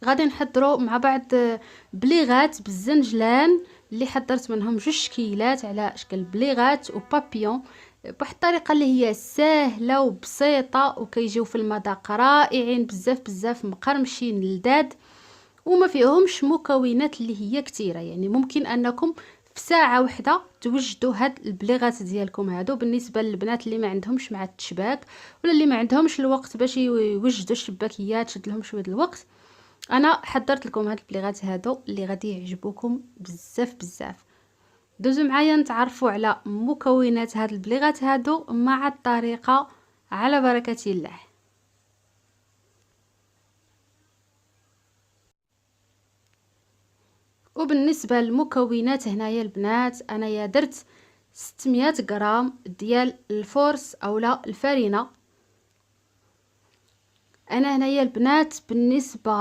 غادي نحضروا مع بعض بليغات بالزنجلان اللي حضرت منهم جوج شكيلات على شكل بليغات وبابيون بواحد الطريقه اللي هي سهله وبسيطه، وكيجيو في المذاق رائعين بزاف بزاف، مقرمشين لذاذ وما فيهمش مكونات اللي هي كثيره. يعني ممكن انكم في ساعه واحده توجدوا هاد البليغات ديالكم هادو. بالنسبه للبنات اللي ما عندهمش مع التشباك ولا اللي ما عندهمش الوقت باش يوجدوا الشباكيات، شد لهم شويه الوقت، انا حضرت لكم هاد البليغات هادو اللي غادي يعجبوكم بزاف بزاف. دوزو معايا نتعرفوا على مكونات هاد البليغات هادو مع الطريقه على بركه الله. وبالنسبه للمكونات هنايا البنات، انايا درت 600 غرام ديال الفورس اولا الفرينه. انا هنايا البنات بالنسبه